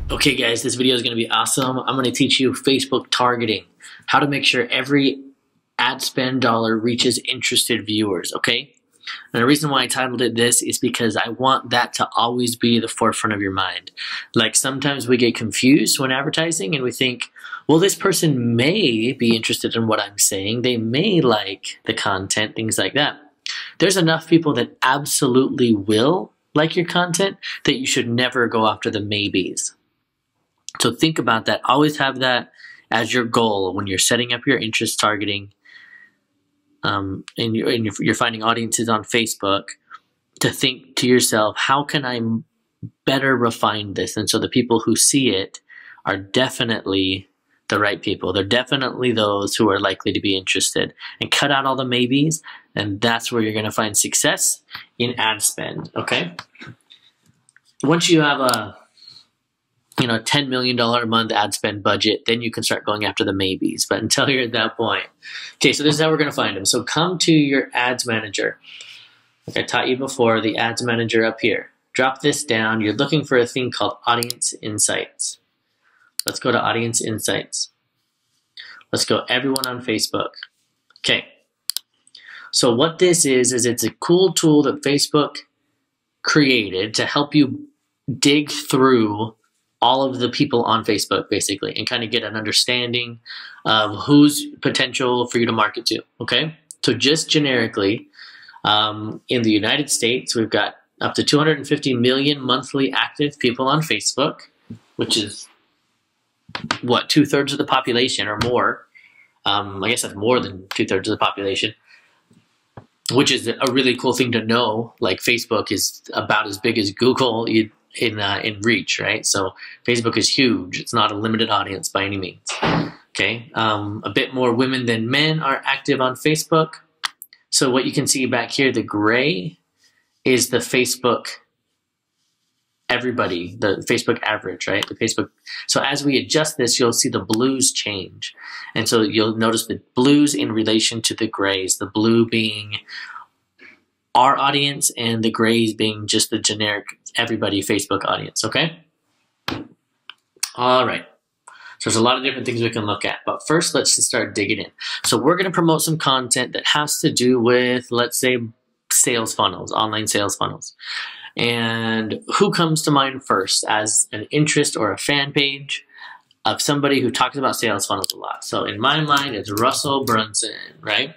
Okay guys, this video is going to be awesome. I'm going to teach you Facebook targeting, how to make sure every ad spend dollar reaches interested viewers, okay? And the reason why I titled it this is because I want that to always be the forefront of your mind. Like sometimes we get confused when advertising and we think, well, this person may be interested in what I'm saying. They may like the content, things like that. There's enough people that absolutely will like your content that you should never go after the maybes. So think about that. Always have that as your goal when you're setting up your interest targeting and you're finding audiences on Facebook, to think to yourself, how can I better refine this? And so the people who see it are definitely the right people. They're definitely those who are likely to be interested. And cut out all the maybes, and that's where you're going to find success in ad spend, okay? Once you have a $10 million a month ad spend budget, then you can start going after the maybes. But until you're at that point. Okay, so this is how we're going to find them. So come to your ads manager. Like I taught you before, the ads manager up here. Drop this down. You're looking for a thing called Audience Insights. Let's go to Audience Insights. Let's go everyone on Facebook. Okay. So what this is it's a cool tool that Facebook created to help you dig through all of the people on Facebook, basically, and kind of get an understanding of who's potential for you to market to, okay? So just generically, in the United States, we've got up to 250 million monthly active people on Facebook, which is, what, 2/3 of the population or more. I guess that's more than 2/3 of the population, which is a really cool thing to know. Like Facebook is about as big as Google in reach, right? So Facebook is huge. It's not a limited audience by any means. Okay, a bit more women than men are active on Facebook. So what you can see back here, the gray is the Facebook everybody, the Facebook average, right? The Facebook. So as we adjust this, you'll see the blues change. And so you'll notice the blues in relation to the grays, the blue being our audience and the grays being just the generic everybody Facebook audience, okay? All right. So there's a lot of different things we can look at, but first let's just start digging in. So we're going to promote some content that has to do with, let's say, sales funnels, online sales funnels. And who comes to mind first as an interest or a fan page of somebody who talks about sales funnels a lot? So in my mind, it's Russell Brunson, right?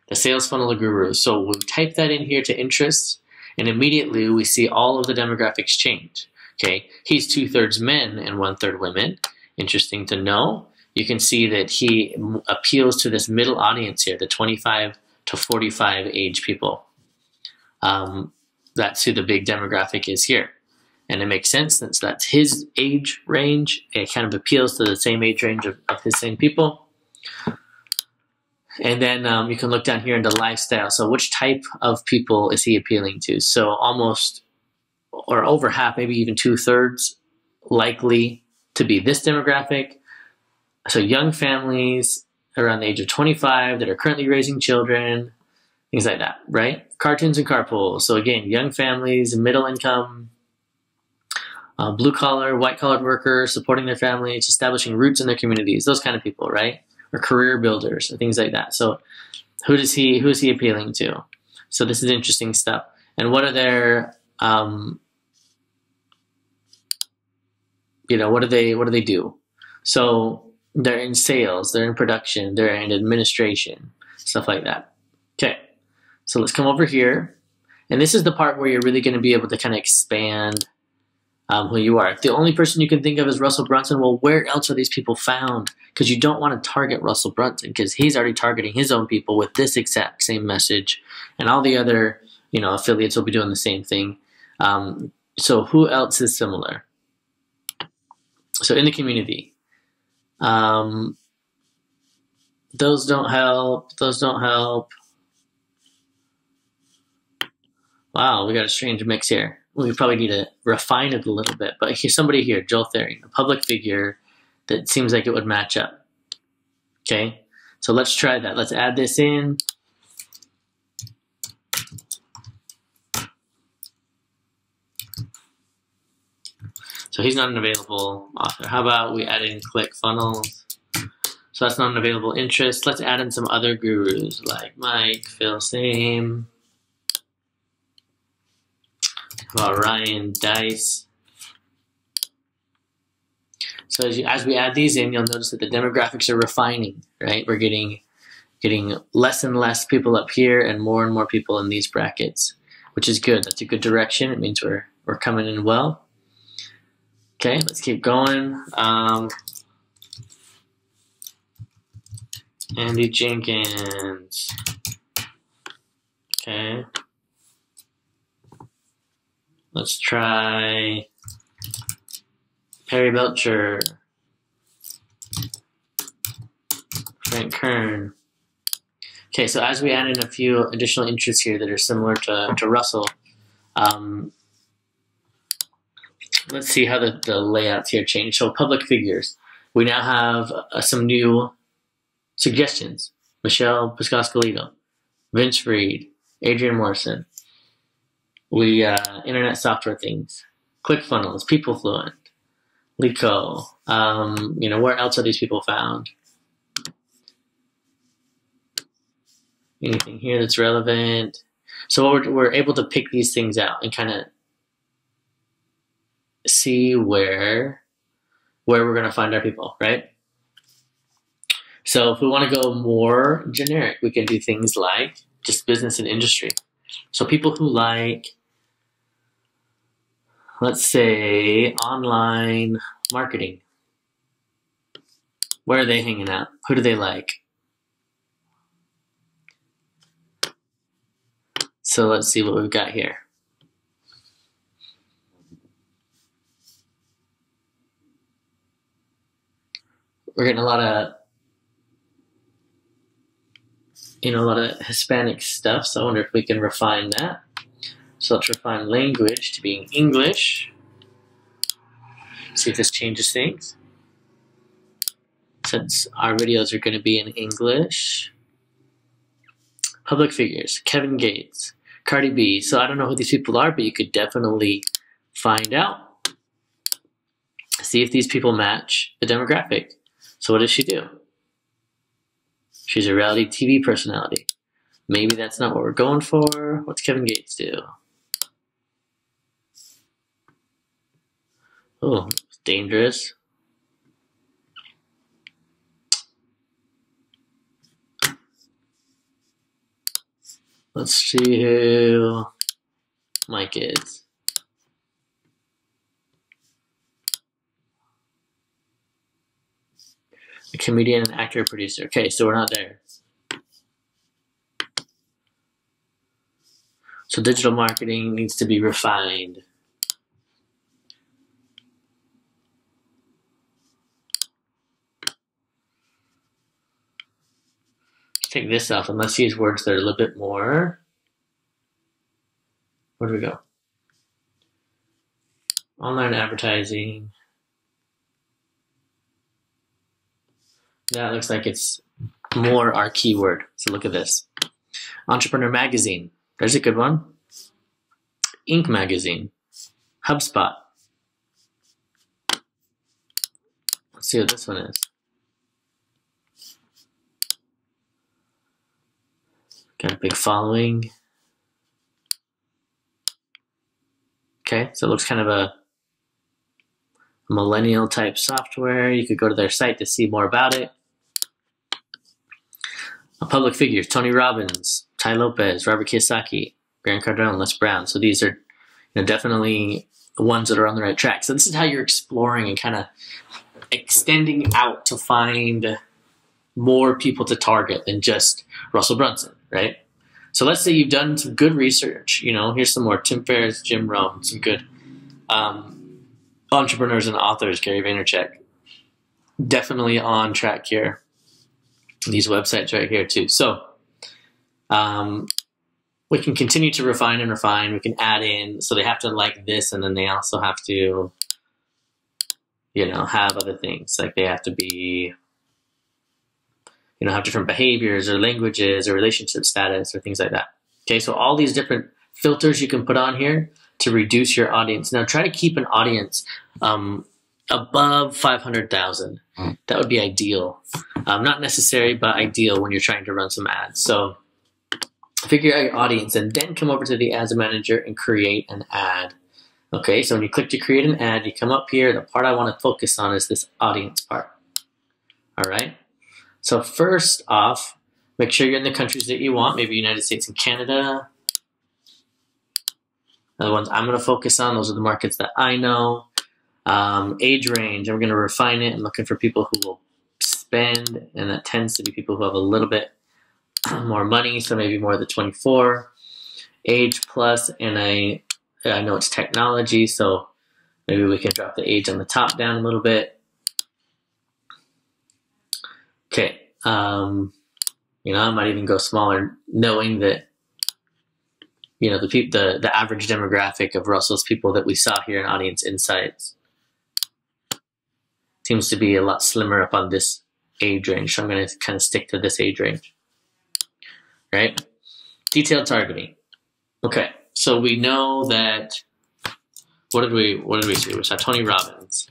The sales funnel guru. So we type that in here to interests, and immediately we see all of the demographics change. Okay, he's 2/3 men and 1/3 women. Interesting to know. You can see that he appeals to this middle audience here, the 25 to 45 age people. That's who the big demographic is here. And it makes sense since that's his age range. It kind of appeals to the same age range of his same people. And then you can look down here into lifestyle. So which type of people is he appealing to? So almost, or over half, maybe even 2/3 likely to be this demographic. So young families around the age of 25 that are currently raising children, things like that, right? Cartoons and carpools. So again, young families, middle income, blue collar, white collar workers, supporting their families, establishing roots in their communities, those kind of people, right? Or career builders, or things like that. So who is he appealing to? So this is interesting stuff. And what are their, what do they do? So they're in sales, they're in production, they're in administration, stuff like that. Okay, so let's come over here. And this is the part where you're really going to be able to kind of expand who you are. If the only person you can think of is Russell Brunson, well, where else are these people found? Because you don't want to target Russell Brunson because he's already targeting his own people with this exact same message, and all the other affiliates will be doing the same thing. So who else is similar? So in the community, those don't help. Those don't help. Wow, we got a strange mix here. We probably need to refine it a little bit. But here's somebody here, Joel Thering, a public figure that seems like it would match up. Okay, so let's try that. Let's add this in. So he's not an available author. How about we add in ClickFunnels? So that's not an available interest. Let's add in some other gurus like Mike, Phil Same. How about Ryan Dice? So as we add these in, you'll notice that the demographics are refining, right? We're getting less and less people up here and more people in these brackets, which is good. That's a good direction. It means we're coming in well. Okay, let's keep going. Andy Jenkins. Okay. Let's try Perry Belcher. Frank Kern. Okay, so as we add in a few additional interests here that are similar to Russell, let's see how the layouts here change. So public figures. We now have some new suggestions. Michelle Piscoscolito, Vince Freed, Adrian Morrison. Internet software things. ClickFunnels, PeopleFluent, Lico. Where else are these people found? Anything here that's relevant? So we're able to pick these things out and kind of see where we're going to find our people, right? So if we want to go more generic, we can do things like just business and industry. So people who like, let's say, online marketing. Where are they hanging out? Who do they like? So let's see what we've got here. We're getting a lot of Hispanic stuff, so I wonder if we can refine that. So let's refine language to being English. See if this changes things. Since our videos are going to be in English. Public figures, Kevin Gates, Cardi B. So I don't know who these people are, but you could definitely find out. See if these people match the demographic. So what does she do? She's a reality TV personality. Maybe that's not what we're going for. What's Kevin Gates do? Oh, it's dangerous. Let's see who Mike is. A comedian, an actor, producer. Okay, so we're not there. So digital marketing needs to be refined. Take this off and let's use words that are a little bit more. Where do we go? Online advertising. That looks like it's more our keyword. So look at this. Entrepreneur Magazine. There's a good one. Inc. Magazine. HubSpot. Let's see what this one is. Got a big following. Okay, so it looks kind of a millennial type software. You could go to their site to see more about it. Public figures, Tony Robbins, Ty Lopez, Robert Kiyosaki, Grant Cardone, Les Brown. So these are definitely the ones that are on the right track. So this is how you're exploring and kind of extending out to find more people to target than just Russell Brunson, right? So let's say you've done some good research. Here's some more. Tim Ferriss, Jim Rohn, some good entrepreneurs and authors, Gary Vaynerchuk. Definitely on track here. These websites right here too. So we can continue to refine and refine. We can add in, so they have to like this, and then they also have to, have other things. Like they have to be, have different behaviors or languages or relationship status or things like that. Okay, so all these different filters you can put on here to reduce your audience. Now try to keep an audience above 500,000. That would be ideal. Not necessary, but ideal when you're trying to run some ads. So figure out your audience and then come over to the ads manager and create an ad. Okay, so when you click to create an ad, you come up here. The part I want to focus on is this audience part. All right. So first off, make sure you're in the countries that you want, maybe United States and Canada. The ones I'm going to focus on, those are the markets that I know. Age range, I'm going to refine it. I'm looking for people who will spend, and that tends to be people who have a little bit more money, so maybe more the 24. Age plus, and I know it's technology, so maybe we can drop the age on the top down a little bit. Okay, you know, I might even go smaller, knowing that, you know, the average demographic of Russell's people that we saw here in Audience Insights seems to be a lot slimmer up on this age range. So I'm going to kind of stick to this age range, right? Detailed targeting. Okay, so we know that, what did we see? We saw Tony Robbins.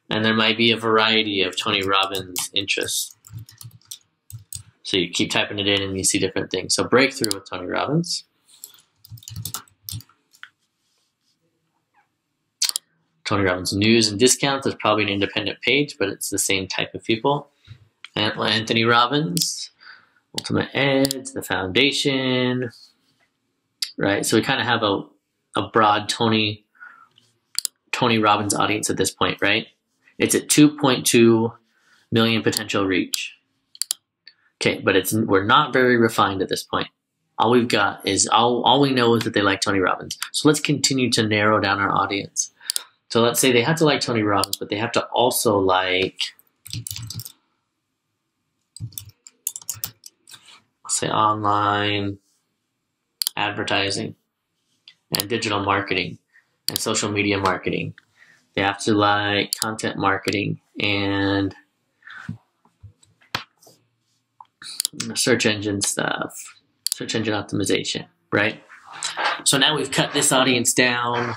And there might be a variety of Tony Robbins interests. So you keep typing it in and you see different things. So breakthrough with Tony Robbins. Tony Robbins news and discounts. There's probably an independent page, but it's the same type of people. And Anthony Robbins, Ultimate Eds, the Foundation, right? So we kind of have a broad Tony Robbins audience at this point, right? It's at 2.2 million potential reach. Okay, but we're not very refined at this point. All we've got is all we know is that they like Tony Robbins. So let's continue to narrow down our audience. So let's say they have to like Tony Robbins, but they have to also like, let's say, online advertising and digital marketing and social media marketing. They have to like content marketing and search engine stuff, search engine optimization, right? So now we've cut this audience down,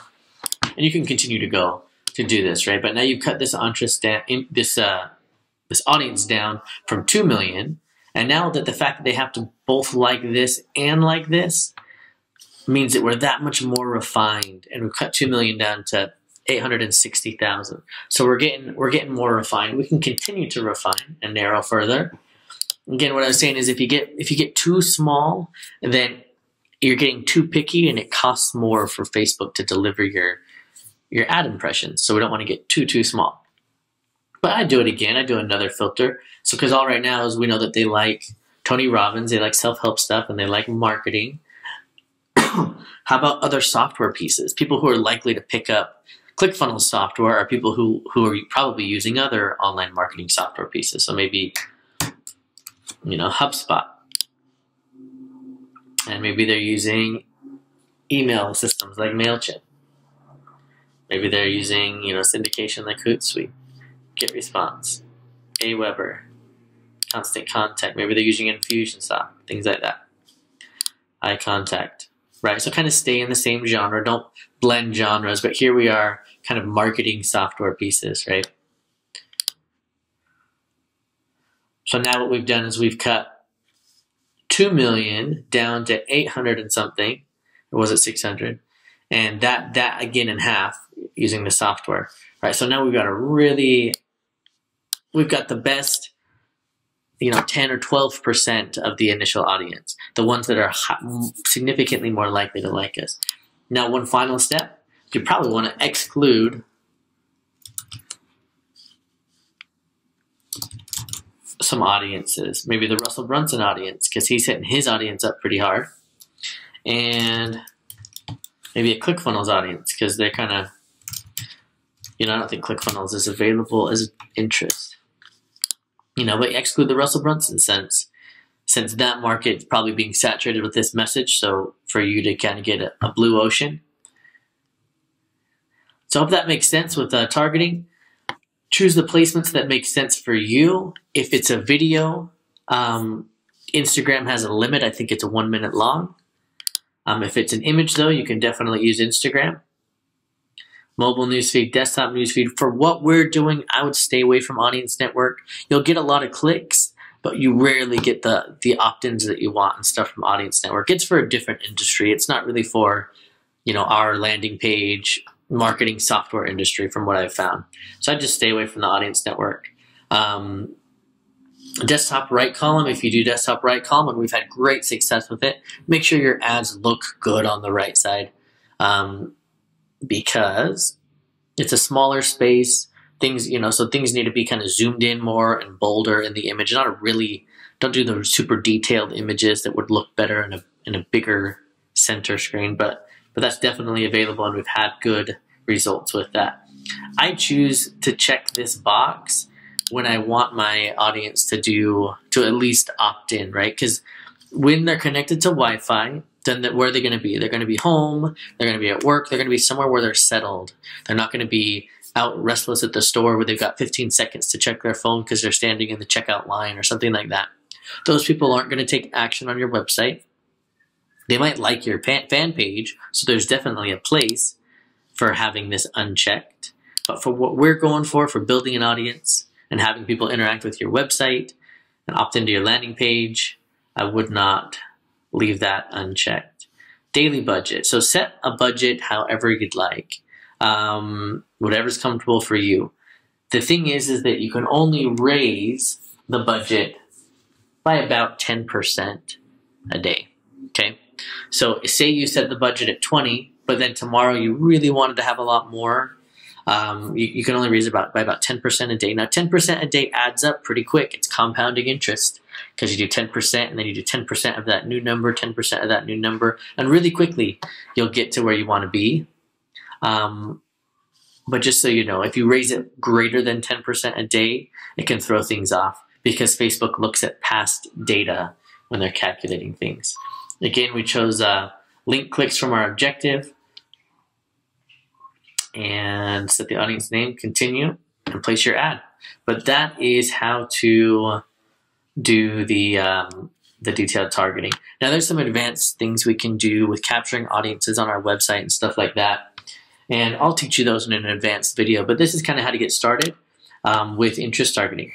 and you can continue to go to do this, right? But now you've cut this audience down from 2 million, and now that the fact that they have to both like this and like this means that we're that much more refined, and we've cut 2 million down to 860,000. So we're getting more refined. We can continue to refine and narrow further. Again, what I was saying is if you get too small, then you're getting too picky, and it costs more for Facebook to deliver your ad impressions. So we don't want to get too small. But I do it again. I do another filter. So because all right now is we know that they like Tony Robbins, they like self-help stuff, and they like marketing. How about other software pieces? People who are likely to pick up ClickFunnels software are people who are probably using other online marketing software pieces. So maybe, you know, HubSpot. And maybe they're using email systems like MailChimp. Maybe they're using, you know, syndication like Hootsuite, GetResponse, Aweber, Constant Contact. Maybe they're using Infusionsoft, things like that. iContact, right? So kind of stay in the same genre. Don't blend genres. But here we are, kind of marketing software pieces, right? So now what we've done is we've cut 2 million down to 800 and something, or was it 600? And that again in half using the software, right? So now we've got the best, you know, 10 or 12% of the initial audience, the ones that are significantly more likely to like us. Now, one final step, you probably want to exclude some audiences, maybe the Russell Brunson audience, because he's hitting his audience up pretty hard, and maybe a ClickFunnels audience, because they're kind of, you know, I don't think ClickFunnels is available as interest, you know, but exclude the Russell Brunson since that market's probably being saturated with this message. So for you to kind of get a blue ocean. So I hope that makes sense with targeting. Choose the placements that make sense for you. If it's a video, Instagram has a limit. I think it's 1 minute long. If it's an image though, you can definitely use Instagram. Mobile newsfeed, desktop newsfeed. For what we're doing, I would stay away from Audience Network. You'll get a lot of clicks, but you rarely get the opt-ins that you want and stuff from Audience Network. It's for a different industry. It's not really for, our landing page marketing software industry, from what I've found. So I just stay away from the Audience Network. Desktop right column, if you do desktop right column, and we've had great success with it, make sure your ads look good on the right side. Because it's a smaller space, so things need to be kind of zoomed in more and bolder in the image. Don't do the super detailed images that would look better in a bigger center screen, but that's definitely available, and we've had good results with that. I choose to check this box when I want my audience to at least opt in, right? Because when they're connected to Wi-Fi, then where are they going to be? They're going to be home, they're going to be at work, they're going to be somewhere where they're settled. They're not going to be out restless at the store where they've got 15 seconds to check their phone because they're standing in the checkout line or something like that. Those people aren't going to take action on your website. They might like your fan page, so there's definitely a place for having this unchecked. But for what we're going for building an audience and having people interact with your website and opt into your landing page, I would not leave that unchecked. Daily budget. So set a budget however you'd like, whatever's comfortable for you. The thing is that you can only raise the budget by about 10% a day. Okay. So say you set the budget at 20, but then tomorrow you really wanted to have a lot more. You can only raise it by about 10% a day. Now 10% a day adds up pretty quick. It's compounding interest, because you do 10% and then you do 10% of that new number, 10% of that new number, and really quickly you'll get to where you want to be. But just so you know, if you raise it greater than 10% a day, it can throw things off, because Facebook looks at past data when they're calculating things. Again, we chose link clicks from our objective, and set the audience name, continue, and place your ad. But that is how to do the detailed targeting. Now there's some advanced things we can do with capturing audiences on our website and stuff like that. And I'll teach you those in an advanced video, but this is kind of how to get started with interest targeting.